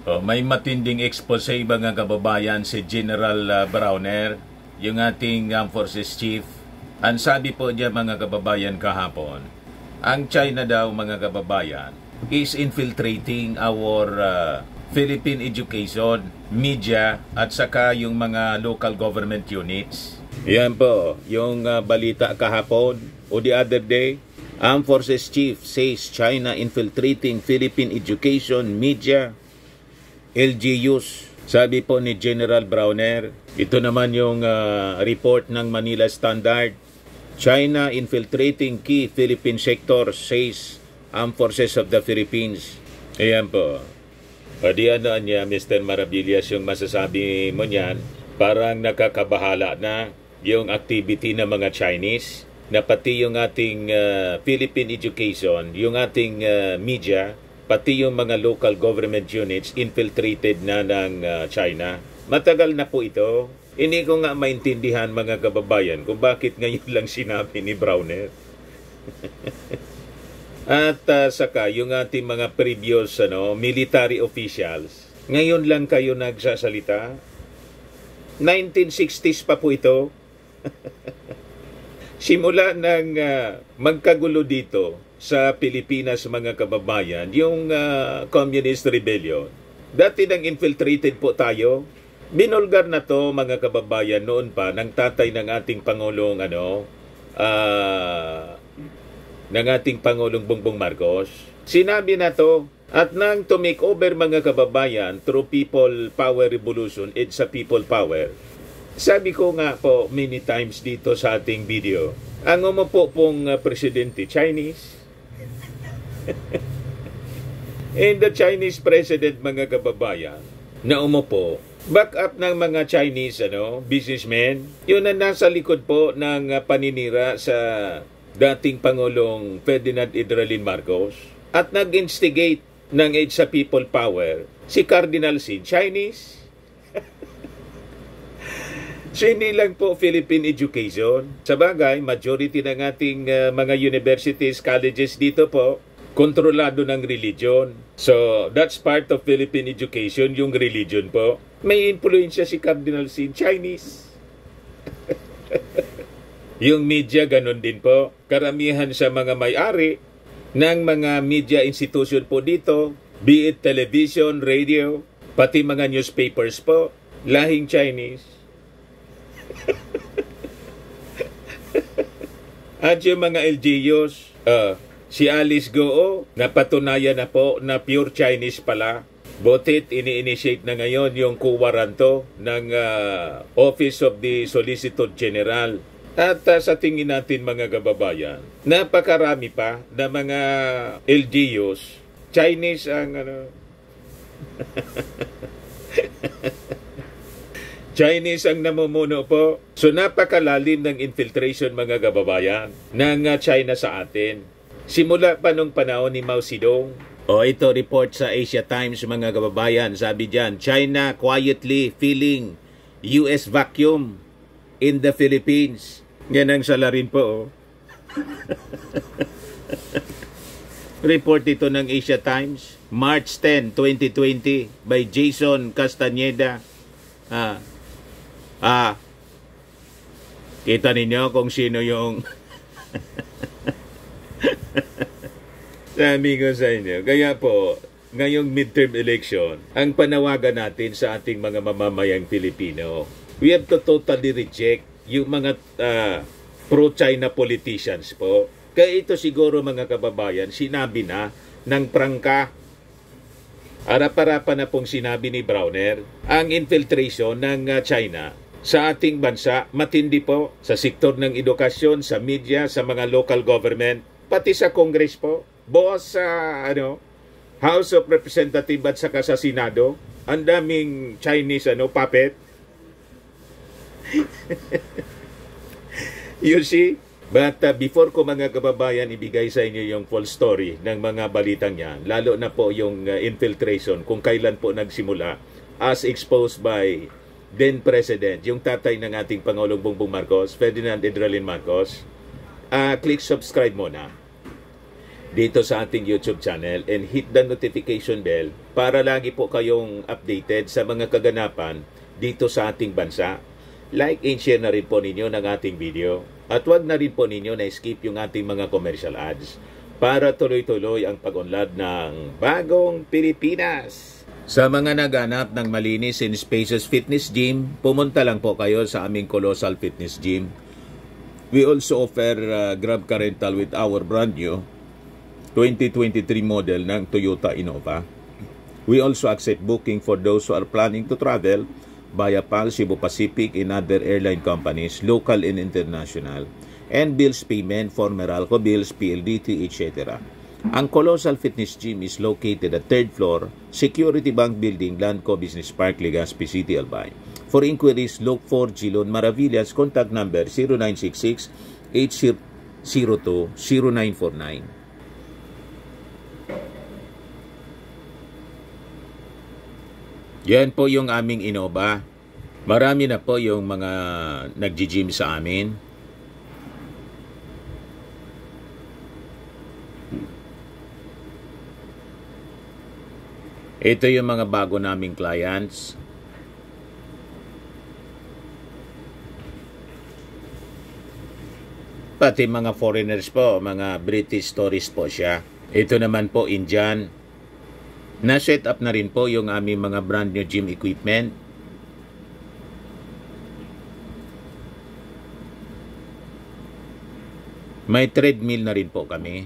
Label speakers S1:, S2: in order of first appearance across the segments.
S1: May matinding expose mga kababayan si General Browner, yung ating Armed Forces Chief. Ang sabi po niya mga kababayan kahapon, ang China daw mga kababayan is infiltrating our Philippine education, media at saka yung mga local government units. Yan po, yung balita kahapon o the other day. Armed Forces Chief says China infiltrating Philippine education, media, LGUs. Sabi po ni General Browner. Ito naman yung report ng Manila Standard. China infiltrating key Philippine sectors, says Armed Forces of the Philippines. Ayan po. O di ano niya, Mr. Maravillas, yung masasabi mo niyan, parang nakakabahala na yung activity ng mga Chinese, na pati yung ating Philippine education, yung ating media, pati yung mga local government units infiltrated na ng China. Matagal na po ito. Hindi ko nga maintindihan mga kababayan kung bakit ngayon lang sinabi ni Browner. At saka yung ating mga previous military officials, ngayon lang kayo nagsasalita. 1960s pa po ito. Simula ng magkagulo dito sa Pilipinas mga kababayan, yung Communist Rebellion. Dati nang infiltrated po tayo. Binulgar na to mga kababayan noon pa ng tatay ng ating Pangulong ng ating Pangulong Bongbong Marcos. Sinabi na to at nang to make over mga kababayan through people power revolution, it's a people power. Sabi ko nga po many times dito sa ating video, ang umupo pong presidente Chinese. And the Chinese president mga kababayan na umupo, back up ng mga Chinese businessmen, yun ang nasa likod po ng paninira sa dating Pangulong Ferdinand Idralin Marcos at nag-instigate ng It's a People Power si Cardinal Sin, Chinese. So hindi lang po Philippine education. Sa bagay, majority ng ating mga universities, colleges dito po, kontrolado ng religion. So that's part of Philippine education, yung religion po. May influensya si Cardinal Sin, Chinese. Yung media, ganun din po. Karamihan sa mga may-ari ng mga media institution po dito, be it television, radio, pati mga newspapers po, lahing Chinese. At yung mga LGUs, si Alice Goo, napatunayan na po na pure Chinese pala. Butit, ini-initiate na ngayon yung kuwaranto ng Office of the Solicitor General. At sa tingin natin mga kababayan, napakarami pa na mga LGUs, Chinese ang Chinese ang namumuno po. So napakalalim ng infiltration mga kababayan ng China sa atin. Simula pa nung panahon ni Mao Zedong. Ito report sa Asia Times mga kababayan. Sabi diyan, China quietly filling US vacuum in the Philippines. Yan ang salarin po. Report ito ng Asia Times, March 10, 2020 by Jason Castaneda. Kita ninyo kung sino yung sabi ko sa inyo. Kaya po, ngayong midterm election, ang panawagan natin sa ating mga mamamayang Pilipino, we have to totally reject yung mga pro-China politicians po. Kaya ito siguro mga kababayan, sinabi na ng prangka. Arap-arapan na pong sinabi ni Browner, ang infiltration ng China sa ating bansa, matindi po sa sektor ng edukasyon, sa media, sa mga local government, pati sa Congress po, boss sa House of Representatives at saka sa Senado, ang daming Chinese puppet. You see? But before ko mga kababayan ibigay sa inyo yung full story ng mga balitang yan, lalo na po yung infiltration kung kailan po nagsimula as exposed by then President, yung tatay ng ating Pangulong Bongbong Marcos, Ferdinand Idralin Marcos, click subscribe muna dito sa ating YouTube channel and hit the notification bell para lagi po kayong updated sa mga kaganapan dito sa ating bansa. Like and share na rin po ninyo ng ating video. At wag na rin po ninyo na skip yung ating mga commercial ads para tuloy-tuloy ang pag-unlad ng bagong Pilipinas. Sa mga naghanap ng malinis and spacious fitness gym, pumunta lang po kayo sa aming Colossal Fitness Gym. We also offer Grab Car Rental with our brand new 2023 model ng Toyota Innova. We also accept booking for those who are planning to travel via PAL, Cebu Pacific, and other airline companies, local and international, and bills payment for Meralco bills, PLDT, etc. Ang Colossal Fitness Gym is located at 3rd floor, Security Bank Building, Landco Business Park, Legazpi City, Albay. For inquiries, look for Gilon Maravillas. Contact number 0966-802-0949. Yan po yung aming Innova. Marami na po yung mga nag-gym sa amin. Ito yung mga bago naming clients. Pati mga foreigners po, mga British tourists po siya. Ito naman po Indian. Na-set up na rin po yung aming mga brand new gym equipment. May treadmill na rin po kami.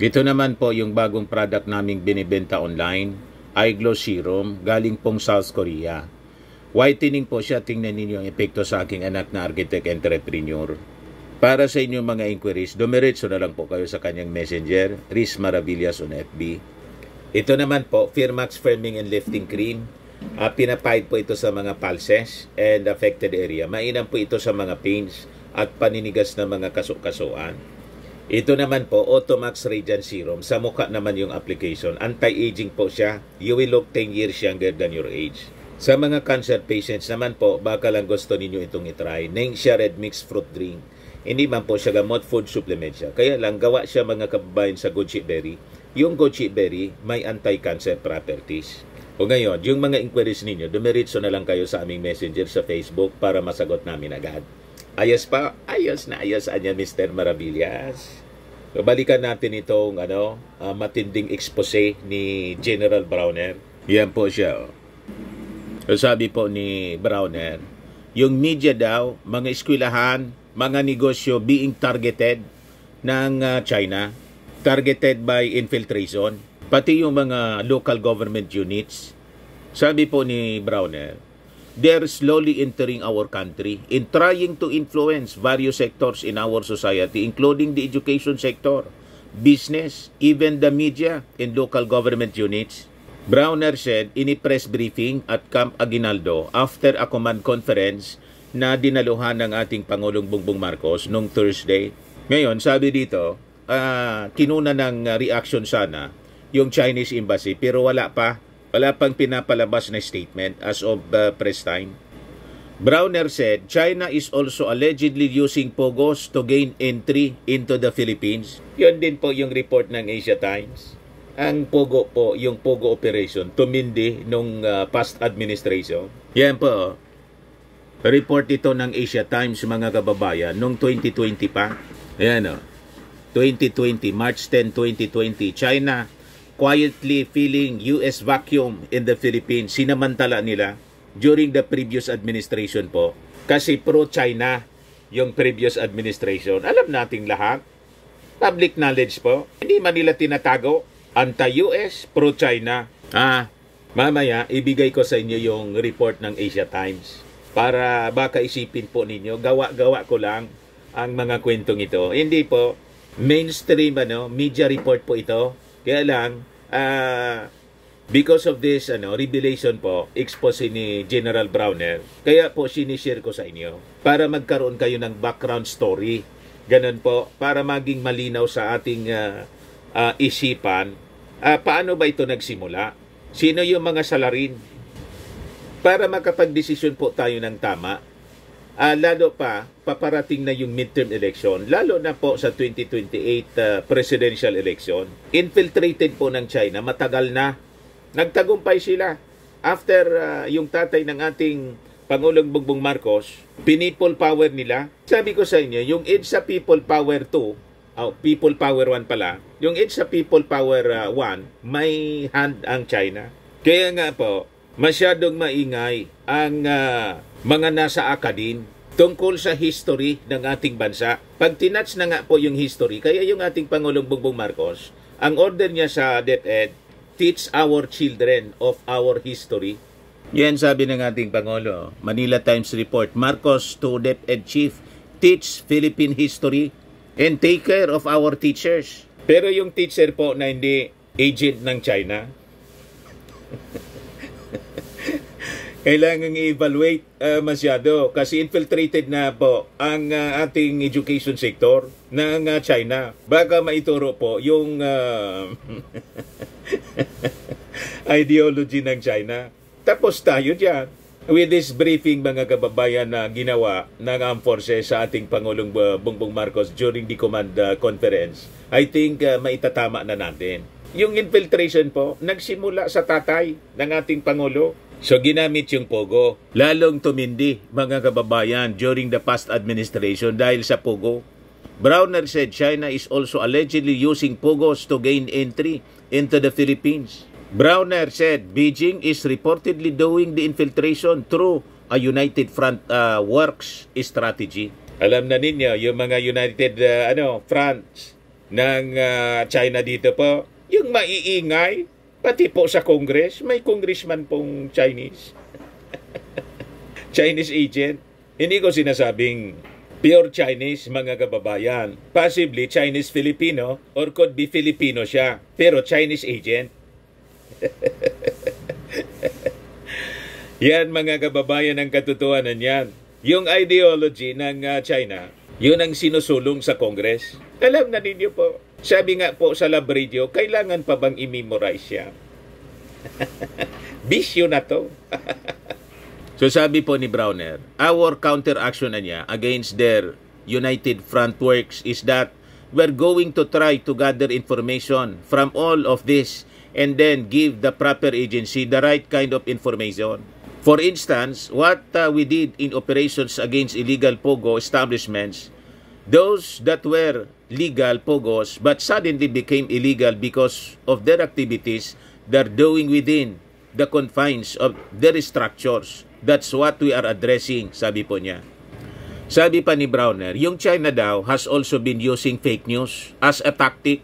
S1: Ito naman po yung bagong product naming binibenta online, iGlow Serum, galing pong South Korea. Whitening po siya, tingnan ninyo ang epekto sa aking anak na architect entrepreneur. Para sa inyong mga inquiries, dumiretso na lang po kayo sa kanyang messenger, Riz Maravillas on FB. Ito naman po, Firmax Firming and Lifting Cream. Pinapahid po ito sa mga pulses and affected area. Mainam po ito sa mga pains at paninigas na mga kasukasuan. Ito naman po, Automax Radiant Serum. Sa mukha naman yung application. Anti-aging po siya. You will look 10 years younger than your age. Sa mga cancer patients naman po, baka lang gusto ninyo itong itry. Ningxia Red Mixed Fruit Drink. Hindi man po siya gamot, food supplement siya. Kaya lang, gawa siya mga kababayan sa goji berry. Yung goji berry may anti-cancer properties. O ngayon, yung mga inquiries ninyo, dumiritso na lang kayo sa aming messenger sa Facebook para masagot namin agad. Ayos pa? Ayos na ayos anya, Mr. Maravillas. So, balikan natin itong matinding expose ni General Browner. Yan po siya. So, sabi po ni Browner, yung media daw, mga eskwelahan, mga negosyo being targeted ng China, targeted by infiltration, pati yung mga local government units. Sabi po ni Browner, they're slowly entering our country in trying to influence various sectors in our society, including the education sector, business, even the media and local government units. Browner said in a press briefing at Camp Aguinaldo after a command conference na dinaluhan ng ating Pangulong Bongbong Marcos noong Thursday. Ngayon, sabi dito, kinuna ng reaction sana yung Chinese Embassy pero wala pang pinapalabas na statement as of press time. Browner said, China is also allegedly using POGOs to gain entry into the Philippines. Yun din po yung report ng Asia Times. Ang POGO po, yung POGO operation, tumindi nung past administration. Yan po, report ito ng Asia Times, mga kababayan, noong 2020 pa. Ayan o. 2020, March 10, 2020. China quietly filling US vacuum in the Philippines. Sinamantala nila during the previous administration po. Kasi pro-China yung previous administration. Alam nating lahat. Public knowledge po. Hindi man nila tinatago. Anti-US, pro-China. Mamaya, ibigay ko sa inyo yung report ng Asia Times. Para baka isipin po ninyo, gawa-gawa ko lang ang mga kwentong ito. Hindi po, mainstream media report po ito. Kaya lang, because of this revelation po, expose ni General Browner, kaya po sinishare ko sa inyo para magkaroon kayo ng background story. Ganun po, para maging malinaw sa ating isipan, paano ba ito nagsimula? Sino yung mga salarin? Para makapag-desisyon po tayo ng tama. lalo pa paparating na yung midterm election, lalo na po sa 2028 presidential election. Infiltrated po ng China, matagal na. Nagtagumpay sila. After yung tatay ng ating Pangulong Bongbong Marcos, people power nila. Sabi ko sa inyo, yung EDSA People Power 2, People Power 1 pala, yung EDSA People Power 1, may hand ang China. Kaya nga po, masyadong maingay ang mga nasa akadin tungkol sa history ng ating bansa. Pag tinats na nga po yung history, kaya yung ating Pangulong Bongbong Marcos, ang order niya sa DepEd, teach our children of our history. Yan sabi ng ating Pangulo. Manila Times report, Marcos to DepEd Chief, teach Philippine history and take care of our teachers. Pero yung teacher po na hindi agent ng China, kailangan i-evaluate masyado kasi infiltrated na po ang ating education sector ng China. Baka maituro po yung ideology ng China. Tapos tayo dyan. With this briefing, mga kababayan, na ginawa ng Armed Forces sa ating Pangulong Bongbong Marcos during the command conference, I think maitatama na natin. Yung infiltration po, nagsimula sa tatay ng ating Pangulo. So ginamit yung Pogo. Lalong tumindi, mga kababayan, during the past administration dahil sa Pogo. Browner said China is also allegedly using Pogos to gain entry into the Philippines. Browner said Beijing is reportedly doing the infiltration through a United Front works strategy. Alam na ninyo, yung mga United fronts ng China dito po, yung maiingay, pati po sa Congress, may congressman pong Chinese. Chinese agent. Hindi ko sinasabing pure Chinese, mga kababayan. Possibly Chinese-Filipino or could be Filipino siya. Pero Chinese agent. Yan, mga kababayan, ang katotohanan yan. Yung ideology ng China, yun ang sinusulong sa Congress. Alam na ninyo po. Sabi nga po sa Lab Radio, kailangan pa bang i-memorize siya? Bisyo na to. So sabi po ni Browner, our counteraction na niya against their United Front works is that we're going to try to gather information from all of this and then give the proper agency the right kind of information. For instance, what we did in operations against illegal Pogo establishments, those that were legal Pogos but suddenly became illegal because of their activities they're doing within the confines of their structures. That's what we are addressing, sabi po niya. Sabi pa ni Browner, yung China daw has also been using fake news as a tactic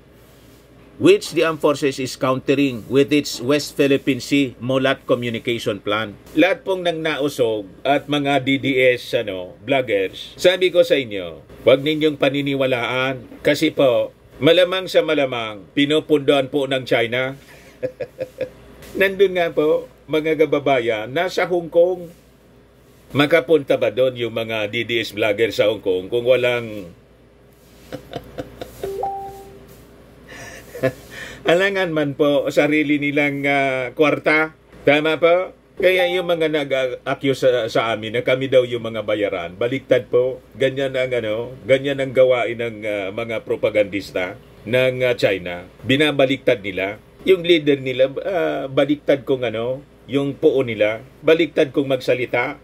S1: which the Armed Forces is countering with its West Philippine Sea Molat Communication Plan. Lahat pong nang nausog at mga DDS vloggers, sabi ko sa inyo, huwag ninyong paniniwalaan kasi po, malamang sa malamang, pinupundoan po ng China. Nandun nga po, mga kababayan, nasa Hong Kong. Makapunta ba doon yung mga DDS vlogger sa Hong Kong kung walang alangan man po sarili nilang kwarta? Tama po? Kaya yung mga nag-accuse sa amin na kami daw yung mga bayaran, baliktad po. Ganyan ang gawain ng mga propagandista ng China. Binabaliktad nila. Yung leader nila, baliktad kung yung poo nila, baliktad kung magsalita.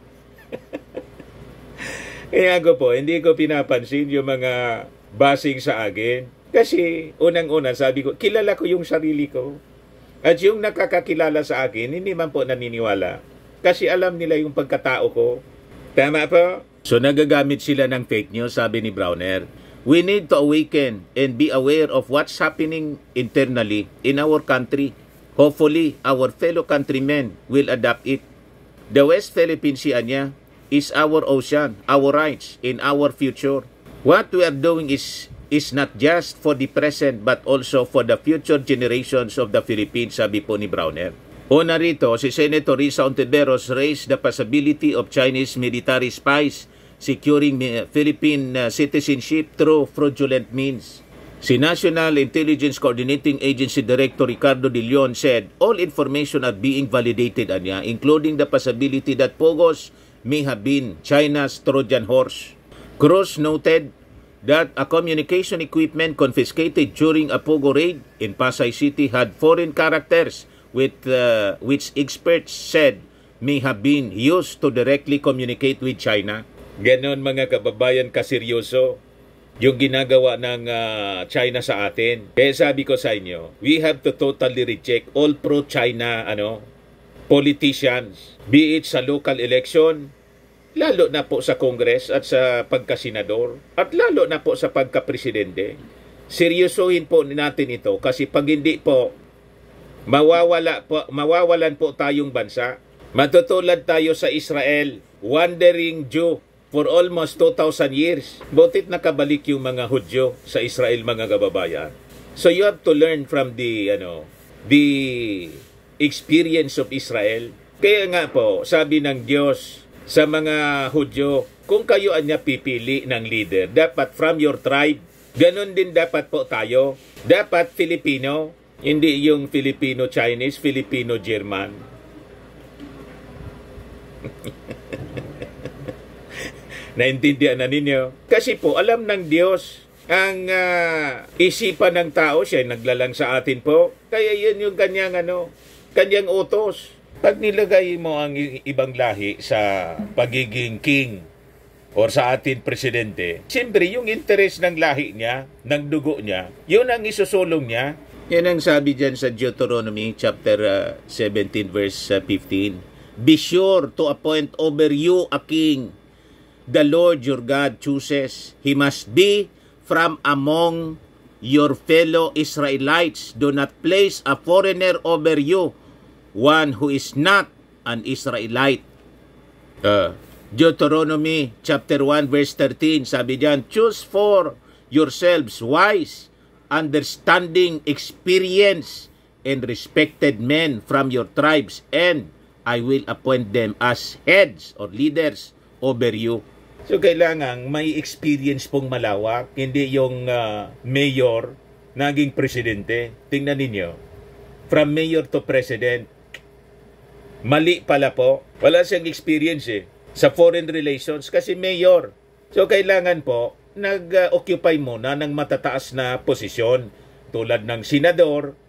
S1: Kaya po, hindi ko pinapansin yung mga basing sa akin. Kasi unang-una sabi ko, kilala ko yung sarili ko. At yung nakakakilala sa akin, hindi man po naniniwala. Kasi alam nila yung pagkatao ko. Tama po? So nagagamit sila ng fake news, sabi ni Browner. We need to awaken and be aware of what's happening internally in our country. Hopefully, our fellow countrymen will adapt it. The West Philippine Sea niya is our ocean, our rights, and our future. What we are doing is not just for the present but also for the future generations of the Philippines, sabi po ni Browner. Una rito, si Senator Risa Ontiveros raised the possibility of Chinese military spies securing Philippine citizenship through fraudulent means. Si National Intelligence Coordinating Agency Director Ricardo De Leon said all information are being validated including the possibility that Pogos may have been China's Trojan horse. Cruz noted that a communication equipment confiscated during a Pogo raid in Pasay City had foreign characters which experts said may have been used to directly communicate with China. Ganon mga kababayan kaseryoso yung ginagawa ng China sa atin. Kaya sabi ko sa inyo, we have to totally reject all pro-China politicians, be it sa local election, lalo na po sa Congress at sa pagkasenador, at lalo na po sa pagkapresidente. Seryosohin po natin ito kasi pag hindi po, mawawalan po tayong bansa. Matutulad tayo sa Israel, wandering Jew for almost 2,000 years. Butit nakabalik yung mga Hudyo sa Israel, mga kababayan. So you have to learn from the experience of Israel. Kaya nga po, sabi ng Diyos sa mga Hudyo, kung kayo anya pipili ng leader, dapat from your tribe. Ganon din dapat po tayo. Dapat Filipino, hindi yung Filipino-Chinese, Filipino-German. Naintindihan na ninyo? Kasi po, alam ng Diyos ang isipan ng tao, siya naglalang sa atin po. Kaya yun yung kanyang utos. Pag nilagay mo ang ibang lahi sa pagiging king or sa atin presidente, siyempre yung interes ng lahi niya, ng dugo niya, yun ang isusulong niya. Yan ang sabi dyan sa Deuteronomy chapter 17 verse 15. Be sure to appoint over you a king. The Lord your God chooses. He must be from among your fellow Israelites. Do not place a foreigner over you, one who is not an Israelite. Deuteronomy chapter 1 verse 13, sabi diyan, choose for yourselves wise, understanding, experience, and respected men from your tribes, and I will appoint them as heads or leaders over you. So kailangan may experience pong malawak, hindi yung mayor naging presidente. Tingnan ninyo, from mayor to president, mali pala po. Wala siyang experience sa foreign relations kasi mayor. So kailangan po, nag-occupy muna ng matataas na posisyon tulad ng senador.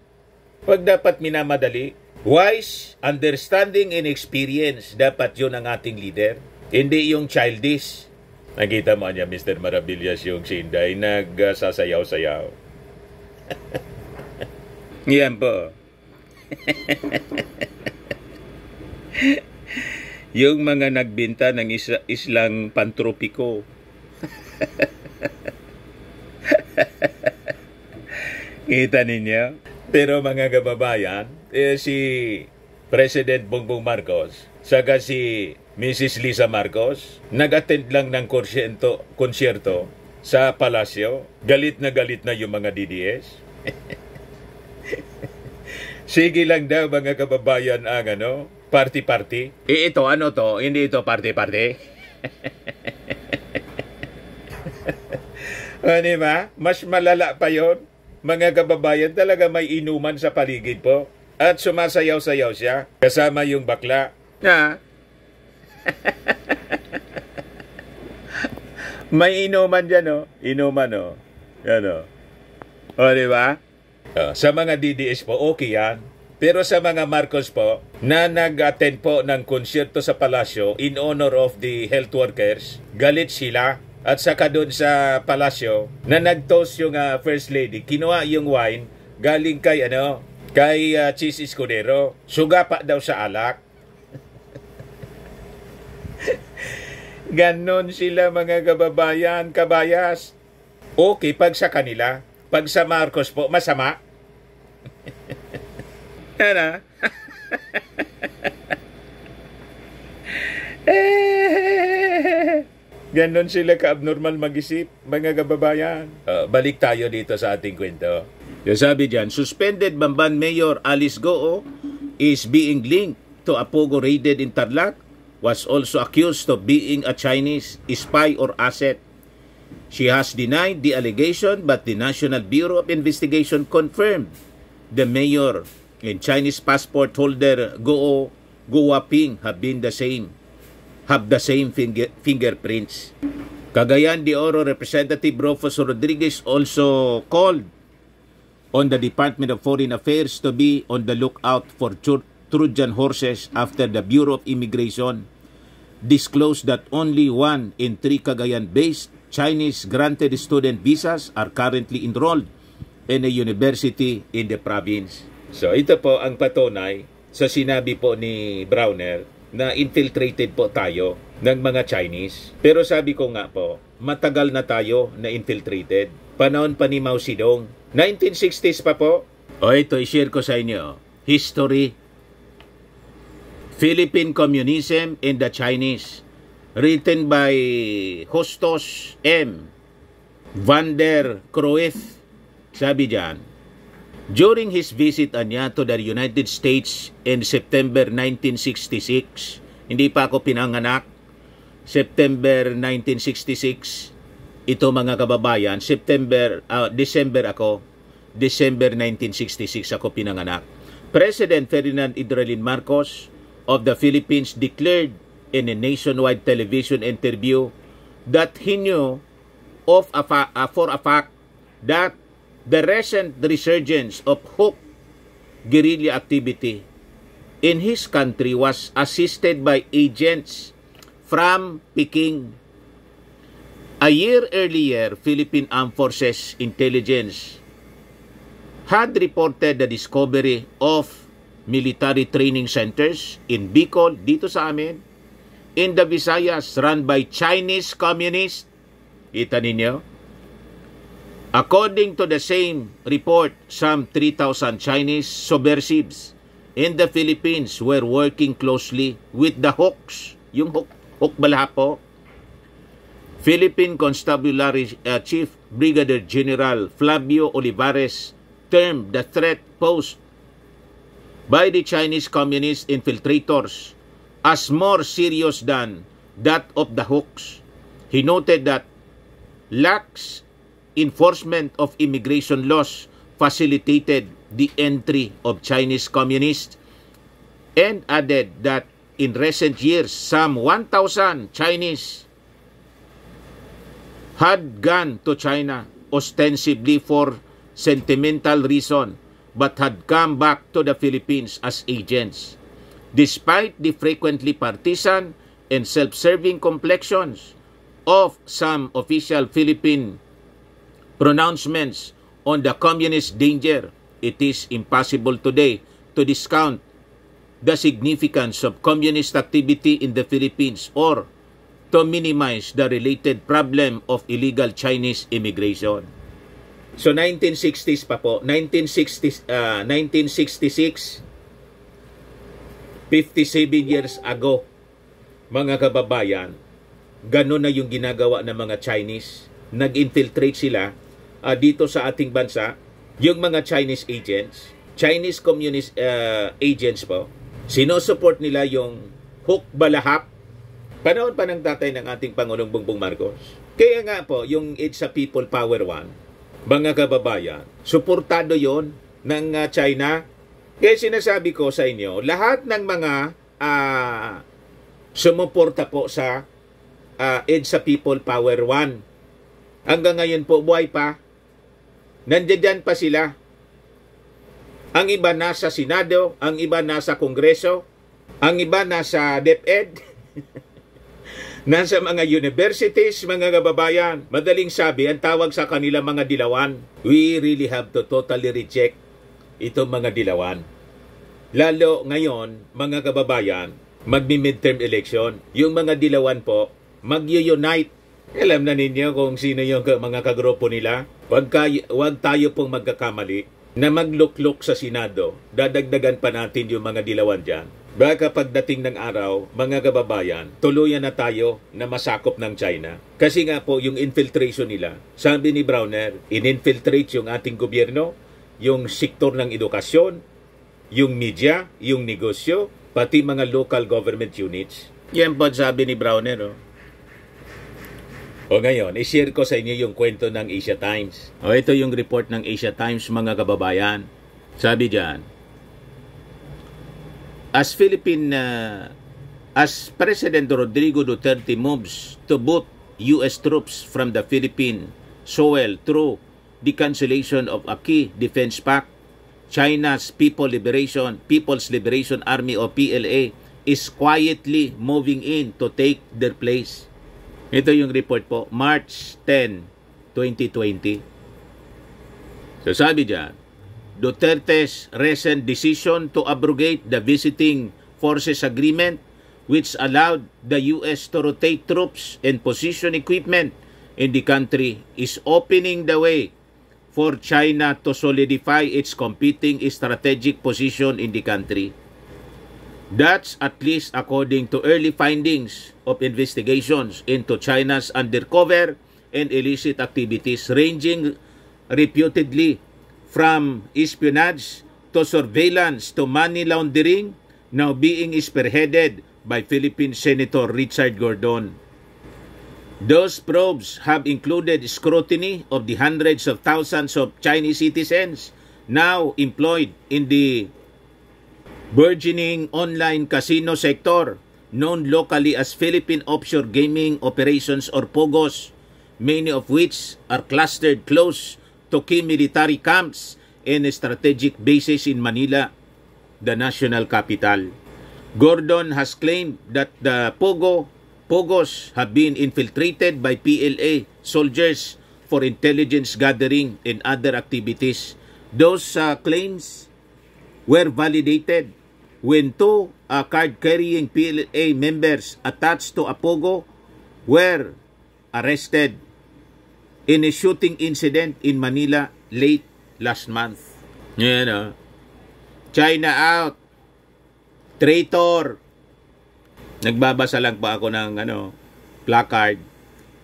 S1: Pag dapat minamadali, wise, understanding, and experience, dapat yun ang ating leader. Hindi yung childish. Nakita mo niya, Mr. Maravillas, yung si Inday, nagsasayaw-sayaw. Yan po. Yung mga nagbinta ng islang pantropiko. Kita ninyo? Pero mga kababayan, si President Bongbong Marcos, saka si Mrs. Lisa Marcos, nag-attend lang ng konsyerto sa palasyo. Galit na yung mga DDS. Sige lang daw mga kababayan ang party-party. Ito ano to? Hindi ito party-party. Ano ba? Mas malala pa yon. Mga kababayan, talaga may inuman sa paligid po. At sumasayaw-sayaw siya. Kasama yung bakla. Na? May inuman dyan, Inuman, Yan, O, di ba? Sa mga DDS po, okay yan. Pero sa mga Marcos po, na nag-attend po ng konsyerto sa palasyo in honor of the health workers, galit sila. At saka doon sa palasyo, na nag-toast yung First Lady, kinuha yung wine, galing kay, kay Cheese Escudero. Suga pa daw sa alak. Ganon sila mga kababayan, kabayas. Okay, pag sa kanila. Pag sa Marcos po, masama. Ano? Ganon sila ka-abnormal mag-isip, mga kababayan. Balik tayo dito sa ating kwento. Yung sabi dyan, suspended Bamban Mayor Alice Goo is being linked to a Pogo raided in Tarlac, was also accused of being a Chinese spy or asset. She has denied the allegation, but the National Bureau of Investigation confirmed the mayor and Chinese passport holder Goo Guoping have been the same. have the same fingerprints. Cagayan de Oro Representative Rufus Rodriguez also called on the Department of Foreign Affairs to be on the lookout for Trojan horses after the Bureau of Immigration disclosed that only 1 in 3 Cagayan-based Chinese granted student visas are currently enrolled in a university in the province. So ito po ang patunay sa sinabi po ni Browner na infiltrated po tayo ng mga Chinese. Pero sabi ko nga po, matagal na tayo na infiltrated. Panahon pa ni Mao Zedong. 1960s pa po. O ito, i-share ko sa inyo. History. Philippine Communism and the Chinese. Written by Justus M. van der Cruyff. Sabi dyan, during his visit anya to the United States in September 1966, hindi pa ako pinanganak, September 1966, ito mga kababayan, December 1966 ako pinanganak. President Ferdinand Idrelin Marcos of the Philippines declared in a nationwide television interview that he knew for a fact that the recent resurgence of Huk guerrilla activity in his country was assisted by agents from Peking. A year earlier, Philippine Armed Forces Intelligence had reported the discovery of military training centers in Bicol, dito sa amin, in the Visayas, run by Chinese communists. Kita ninyo? According to the same report, some 3,000 Chinese subversives in the Philippines were working closely with the Huks, yung Huk Balaha po. Philippine Constabulary Chief Brigadier General Flavio Olivares termed the threat posed by the Chinese communist infiltrators as more serious than that of the Huks. He noted that lax enforcement of immigration laws facilitated the entry of Chinese communists and added that in recent years, some 1,000 Chinese had gone to China ostensibly for sentimental reason but had come back to the Philippines as agents. Despite the frequently partisan and self-serving complexions of some official Philippine pronouncements on the communist danger, it is impossible today to discount the significance of communist activity in the Philippines or to minimize the related problem of illegal Chinese immigration. So 1960s pa po, 1966, 57 years ago, mga kababayan, gano'n na yung ginagawa ng mga Chinese. Nag-infiltrate sila dito sa ating bansa. Yung mga Chinese agents, Chinese communist agents po, sinusupport nila yung Huk Balahap. Panahon pa ng tatay ng ating Pangulong Bongbong Marcos. Kaya nga po, yung It's a People Power One, mga kababayan, suportado yon ng China. Kaya sinasabi ko sa inyo, lahat ng mga sumuporta po sa It's a People Power One, hanggang ngayon po buhay pa, nandiyan pa sila. Ang iba nasa Senado, ang iba nasa Kongreso, ang iba nasa DepEd, nasa mga universities, mga kababayan. Madaling sabi, ang tawag sa kanila mga dilawan. We really have to totally reject itong mga dilawan. Lalo ngayon, mga kababayan, magmi-midterm election. Yung mga dilawan po, mag-unite. Alam na ninyo kung sino yung mga kagrupo nila. Huwag tayo pong magkakamali na magluklok sa Senado. Dadagdagan pa natin yung mga dilawan dyan. Baka pagdating ng araw, mga kababayan, tuluyan na tayo na masakop ng China. Kasi nga po, yung infiltration nila, sabi ni Browner, in-infiltrate yung ating gobyerno, yung sektor ng edukasyon, yung media, yung negosyo, pati mga local government units. Yan po sabi ni Browner. O ngayon, i-share ko sa inyo yung kwento ng Asia Times. O ito yung report ng Asia Times, mga kababayan. Sabi dyan, as Philippine As President Rodrigo Duterte moves to boot U.S. troops from the Philippine soil through the cancellation of a key defense pact, China's People's Liberation Army o PLA is quietly moving in to take their place. Ito yung report po, March 10, 2020. So sabi dyan, Duterte's recent decision to abrogate the Visiting Forces Agreement, which allowed the U.S. to rotate troops and position equipment in the country, is opening the way for China to solidify its competing strategic position in the country. That's at least according to early findings of investigations into China's undercover and illicit activities, ranging reputedly from espionage to surveillance to money laundering, now being spearheaded by Philippine Senator Richard Gordon. Those probes have included scrutiny of the hundreds of thousands of Chinese citizens now employed in the burgeoning online casino sector, known locally as Philippine Offshore Gaming Operations or POGOs, many of which are clustered close to key military camps and strategic bases in Manila, the national capital. Gordon has claimed that the POGOs have been infiltrated by PLA soldiers for intelligence gathering and other activities. Those claims were validated when two card-carrying PLA members attached to a POGO were arrested in a shooting incident in Manila late last month. Yan China out. Traitor. Nagbabasa lang pa ako ng placard.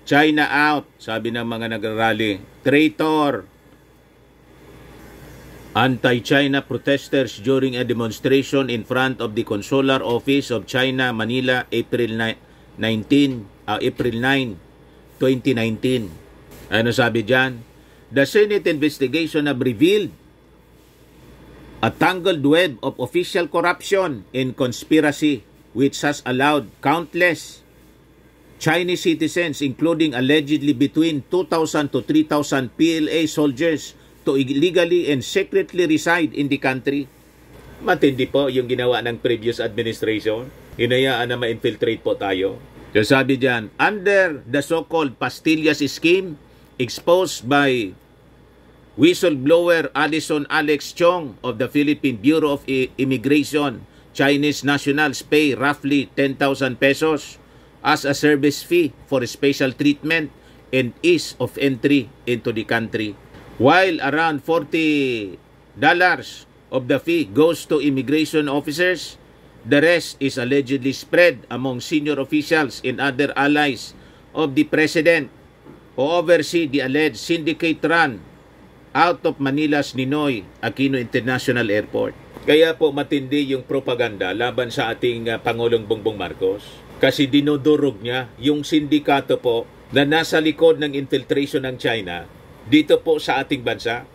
S1: China out, sabi ng mga nagrarally. Traitor. Anti-China protesters during a demonstration in front of the Consular Office of China, Manila, April 9, 2019. Ano sabi dyan? The Senate investigation have revealed a tangled web of official corruption and conspiracy which has allowed countless Chinese citizens, including allegedly between 2,000 to 3,000 PLA soldiers, to illegally and secretly reside in the country. Matindi po yung ginawa ng previous administration. Hinayaan na ma-infiltrate po tayo. So sabi dyan, under the so-called Pastillas scheme, exposed by whistleblower Alison Alex Chong of the Philippine Bureau of Immigration, Chinese nationals pay roughly 10,000 pesos as a service fee for special treatment and ease of entry into the country, while around $40 of the fee goes to immigration officers. The rest is allegedly spread among senior officials and other allies of the president who oversee the alleged syndicate run out of Manila's Ninoy Aquino International Airport. Kaya po matindi yung propaganda laban sa ating Pangulong Bongbong Marcos. Kasi dinudurog niya yung sindikato po na nasa likod ng infiltration ng China dito po sa ating bansa.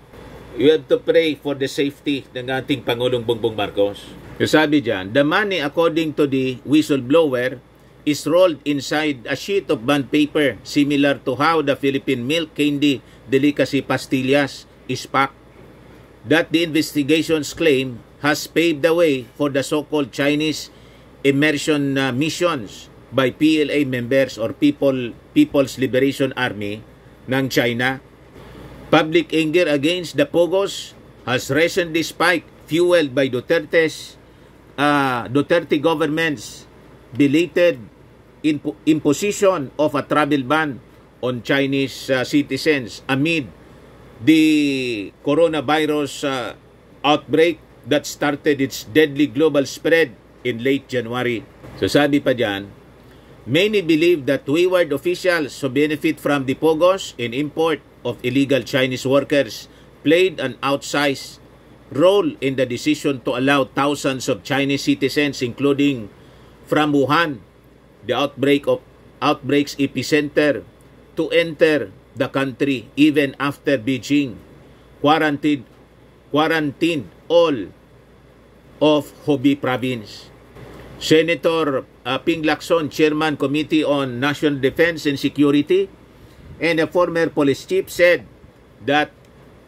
S1: You have to pray for the safety ng ating Pangulong Bongbong Marcos. Yung sabi dyan, the money according to the whistleblower is rolled inside a sheet of bond paper similar to how the Philippine milk candy delicacy pastillas is packed. That the investigations claim has paved the way for the so-called Chinese immersion missions by PLA members or People's Liberation Army ng China. Public anger against the POGOs has recently spiked, fueled by Duterte government's belated imposition of a travel ban on Chinese citizens amid the coronavirus outbreak that started its deadly global spread in late January. So sabi pa dyan, many believe that wayward officials who benefit from the POGOs and import of illegal Chinese workers played an outsized role in the decision to allow thousands of Chinese citizens, including from Wuhan, the outbreak's epicenter, to enter the country even after Beijing quarantined all of Hubei province. Senator Ping Lacson, Chairman Committee on National Defense and Security, and a former police chief, said that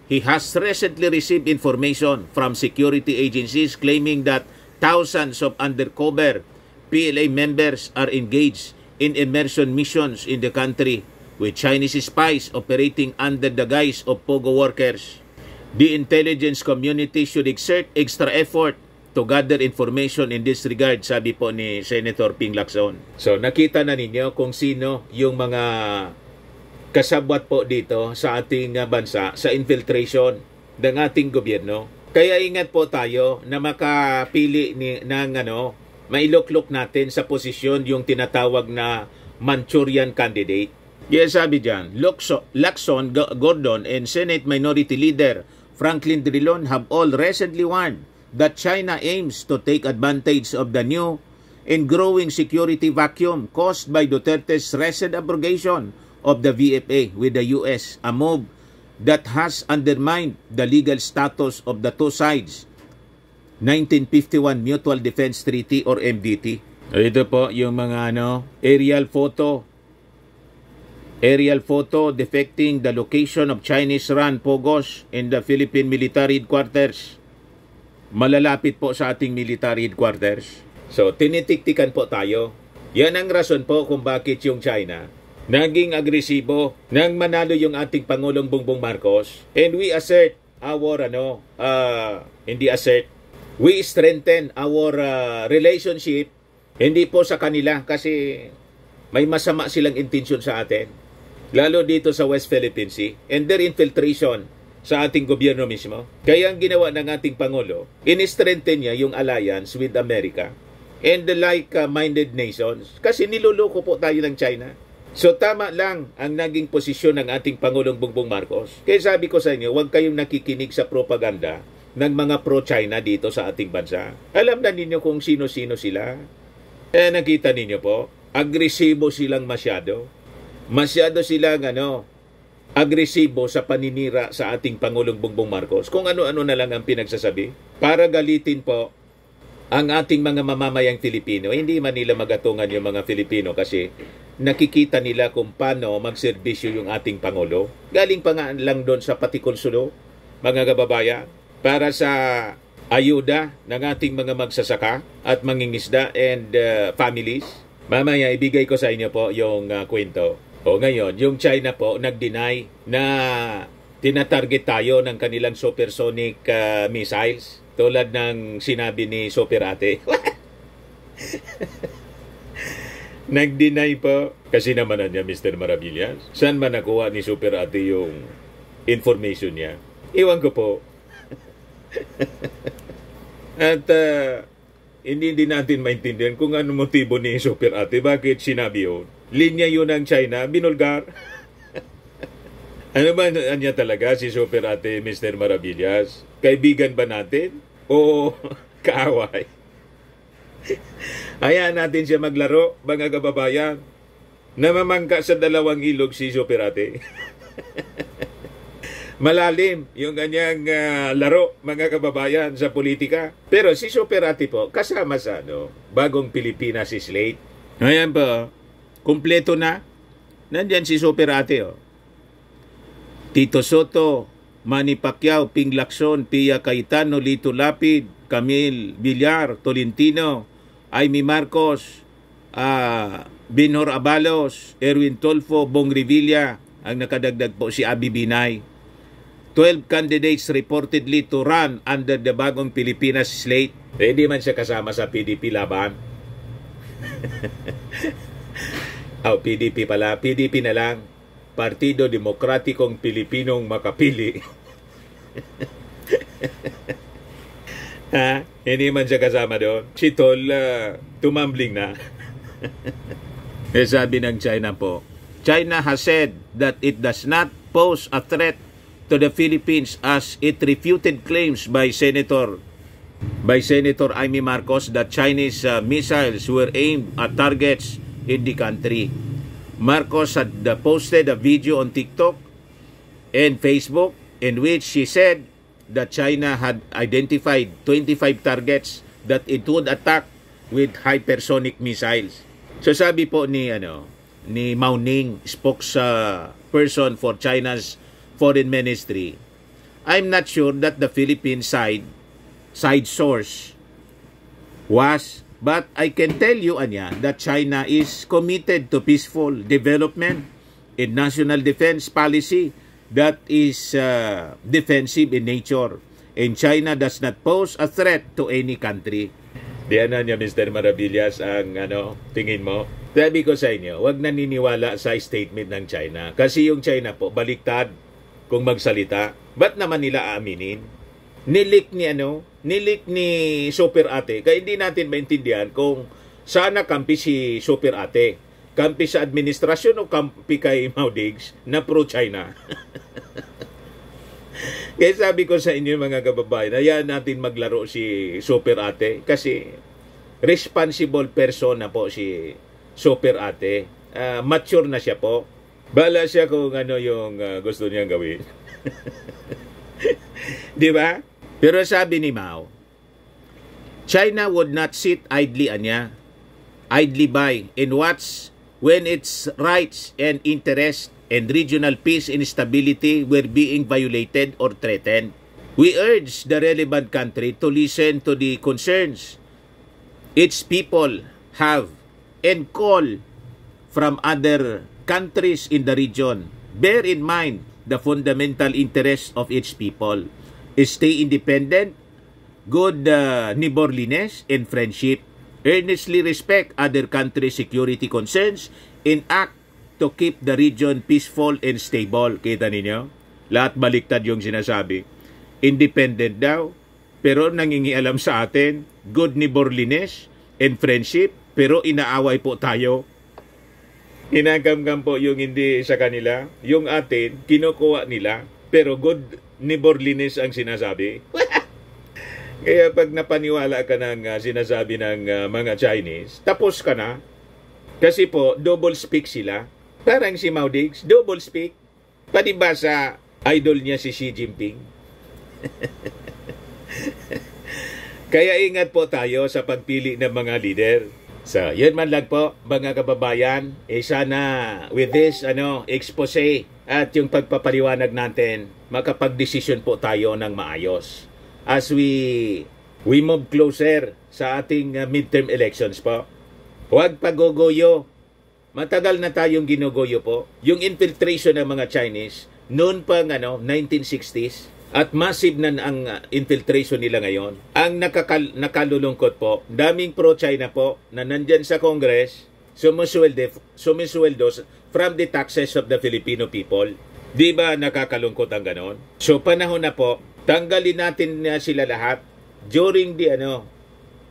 S1: he has recently received information from security agencies claiming that thousands of undercover PLA members are engaged in immersion missions in the country with Chinese spies operating under the guise of POGO workers. The intelligence community should exert extra effort to gather information in this regard, sabi po ni Senator Ping Lacson. So nakita na ninyo kung sino yung mga kasabwat po dito sa ating bansa sa infiltration ng ating gobyerno. Kaya ingat po tayo na makapili ng mailuklok natin sa posisyon yung tinatawag na Manchurian candidate. Yes, sabi dyan, Lacson, Gordon, and Senate Minority Leader Franklin Drilon have all recently warned that China aims to take advantage of the new and growing security vacuum caused by Duterte's recent abrogation of the VFA with the US, a move that has undermined the legal status of the two sides' 1951 Mutual Defense Treaty or MDT. Ito po yung mga aerial photo depicting the location of Chinese-run POGOs in the Philippine military headquarters. Malalapit po sa ating military headquarters. So, tinitiktikan po tayo. Yan ang rason po kung bakit yung China naging agresibo nang manalo yung ating Pangulong Bongbong Marcos. And we assert our, we strengthen our relationship, hindi po sa kanila kasi may masama silang intensyon sa atin. Lalo dito sa West Philippine Sea and their infiltration sa ating gobyerno mismo. Kaya ang ginawa ng ating Pangulo, in-strengthen niya yung alliance with America and the like-minded nations kasi niluloko po tayo ng China. So tama lang ang naging posisyon ng ating Pangulong Bongbong Marcos. Kaya sabi ko sa inyo, huwag kayong nakikinig sa propaganda ng mga pro-China dito sa ating bansa. Alam na ninyo kung sino-sino sila. Nakita ninyo po, agresibo silang masyado. Masyado silang agresibo sa paninira sa ating Pangulong Bongbong Marcos. Kung ano-ano na lang ang pinagsasabi para galitin po ang ating mga mamamayang Filipino. Hindi man nila magatungan yung mga Filipino kasi nakikita nila kung paano magserbisyo yung ating Pangulo. Galing pa nga lang doon sa Patikonsulo, mga kababayan, para sa ayuda ng ating mga magsasaka at mangingisda and families. Mamaya ibigay ko sa inyo po yung kwento. O ngayon, yung China po nag-deny na tinatarget tayo ng kanilang supersonic missiles tulad ng sinabi ni Super Ate. Nag-deny po. Kasi naman niya, Mr. Maravillas. Saan man nakuha ni Super Ate yung information niya? Iwan ko po. At hindi din natin maintindihan kung ano motibo ni Super Ate. Bakit sinabi yun? Linya yun ng China, binulgar. Ano ba niya talaga si Super Ate, Mr. Maravillas? Kaibigan ba natin? O kaaway? Hayaan natin siya maglaro, mga kababayan. Namamangka sa dalawang ilog si Super Ate. Malalim yung kanyang laro, mga kababayan, sa politika. Pero si Super Ate po, kasama sa Bagong Pilipinas Slate. Ayan po, kumpleto na. Nandyan si Super Ate. Tito Soto, Manny Pacquiao, Ping Lacson, Pia Cayetano, Lito Lapid, Camille Villar, Tolentino, Amy Marcos, Binhor Abalos, Erwin Tolfo, Bong Revilla, ang nakadagdag po si Abby Binay. 12 candidates reportedly to run under the Bagong Pilipinas Slate. Hindi man siya kasama sa PDP laban. PDP pala. PDP na lang. Partido Demokratikong Pilipinong Makapili. Hindi man siya kasama doon. Si Tol, tumambling na. Sabi ng China po, China has said that it does not pose a threat to the Philippines as it refuted claims by Senator Amy Marcos that Chinese missiles were aimed at targets in the country. Marcos had posted a video on TikTok and Facebook in which she said that China had identified 25 targets that it would attack with hypersonic missiles. So sabi po ni Mao Ning, spokesperson for China's foreign ministry, I'm not sure that the Philippine side source was, but I can tell you that China is committed to peaceful development in national defense policy that is defensive in nature, and China does not pose a threat to any country. Diyan na niya, Mr. Maravillas, ang tingin mo? Sabi ko sa inyo, huwag naniniwala sa statement ng China. Kasi yung China po, baliktad kung magsalita. Ba't naman nila aaminin? Nilik ni Super Ate. Kaya hindi natin maintindihan kung sana kampi si Super Ate. Kampi sa administrasyon o kampi kay Mao Diggs na pro-China. Kaya sabi ko sa inyo mga kababayan, hayaan natin maglaro si Super Ate kasi responsible person na po si Super Ate. Mature na siya po. Bala siya kung yung gusto niyang gawin. Di ba? Pero sabi ni Mao, China would not sit idly by and watch when its rights and interests and regional peace and stability were being violated or threatened. We urge the relevant country to listen to the concerns its people have and call from other countries in the region. Bear in mind the fundamental interests of each people. Stay independent, good neighborliness and friendship. Earnestly respect other countries' security concerns and act to keep the region peaceful and stable. Kita ninyo? Lahat baliktad yung sinasabi. Independent daw, pero nangingialam sa atin, good neighborliness and friendship, pero inaaway po tayo. Hinagamgam po yung hindi sa kanila, yung atin, kinukuha nila, pero good neighborliness ang sinasabi. Kaya pag napaniwala ka ng sinasabi ng mga Chinese, tapos ka na. Kasi po, double speak sila. Parang si Mao Diggs, double speak. Pati ba sa idol niya si Xi Jinping? Kaya ingat po tayo sa pagpili ng mga leader. So, yun man lang po, mga kababayan. Sana with this expose at yung pagpapaliwanag natin, makapag-desisyon po tayo ng maayos. As we move closer sa ating midterm elections po. Huwag pagogoyo. Matagal na tayong ginugoyo po. Yung infiltration ng mga Chinese, noon pang 1960s, at massive na ang infiltration nila ngayon. Ang nakalulungkot po, daming pro-China po na nandyan sa Congress, sumisweldo from the taxes of the Filipino people. Di ba nakakalungkot ang ganon? So panahon na po, tanggalin natin na sila lahat during the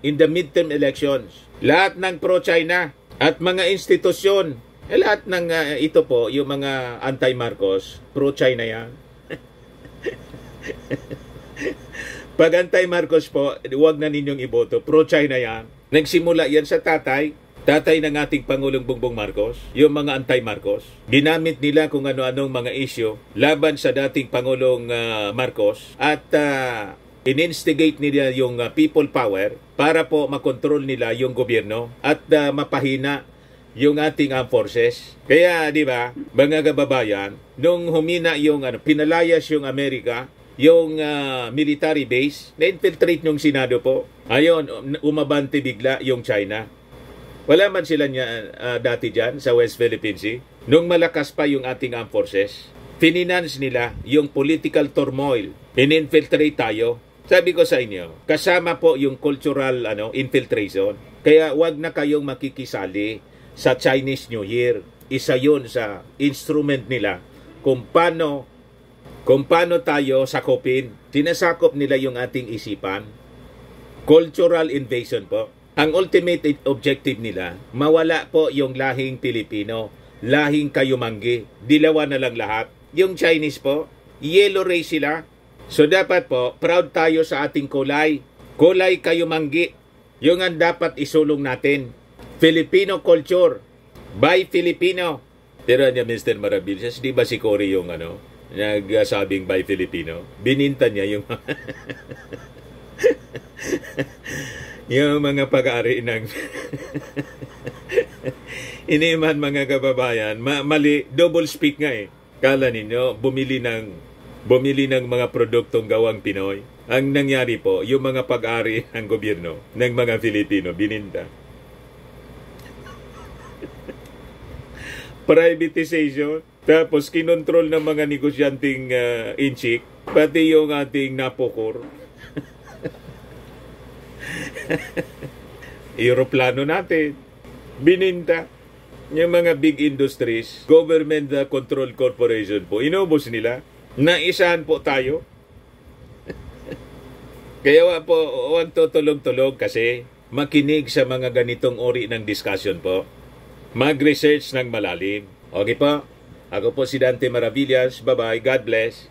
S1: in the midterm elections. Lahat ng pro-China at mga institusyon, lahat ng ito po, yung mga anti-Marcos, pro-China yan. Pag anti-Marcos po, huwag na ninyong iboto, pro-China yan. Nagsimula yan sa tatay ng ating Pangulong Bongbong Marcos, yung mga anti-Marcos. Ginamit nila kung ano-anong mga issue laban sa dating Pangulong Marcos at in-instigate nila yung people power para po makontrol nila yung gobyerno at mapahina yung ating armed forces. Kaya, di ba, mga kababayan, nung humina yung pinalayas yung Amerika, yung military base, na-infiltrate yung Senado po. Ayun, umabante bigla yung China. Wala man sila niya dati dyan sa West Philippine Sea. Nung malakas pa yung ating armed forces, finance nila yung political turmoil. In-infiltrate tayo. Sabi ko sa inyo, kasama po yung cultural infiltration. Kaya wag na kayong makikisali sa Chinese New Year. Isa yun sa instrument nila kung paano tayo sakopin. Sinasakop nila yung ating isipan. Cultural invasion po. Ang ultimate objective nila, mawala po yung lahing Pilipino, lahing Kayumanggi. Dilawan na lang lahat. Yung Chinese po, yellow race sila. So dapat po, proud tayo sa ating kulay. Kulay Kayumanggi. Yung ang dapat isulong natin. Filipino culture. By Filipino. Tira niya Mr. Maravillas, di ba si Cory yung nagsabing by Filipino? Bininta niya yung Yung mga pag-ari ng iniman mga kababayan, mali, double speak nga eh. Kala ninyo, bumili ng mga produktong gawang Pinoy. Ang nangyari po, yung mga pag-ari ng gobyerno ng mga Filipino, bininta. Privatization, tapos kinontrol ng mga negosyanteng inchik, pati yung ating napokor. Aeroplano natin, bininta. Yung mga big industries, government control corporation po, inubos nila. Naisahan po tayo. Kaya po, huwag tutulog-tulog kasi makinig sa mga ganitong uri ng discussion po. Mag-research ng malalim. Okay po? Ako po si Dante Maravillas. Bye-bye. God bless.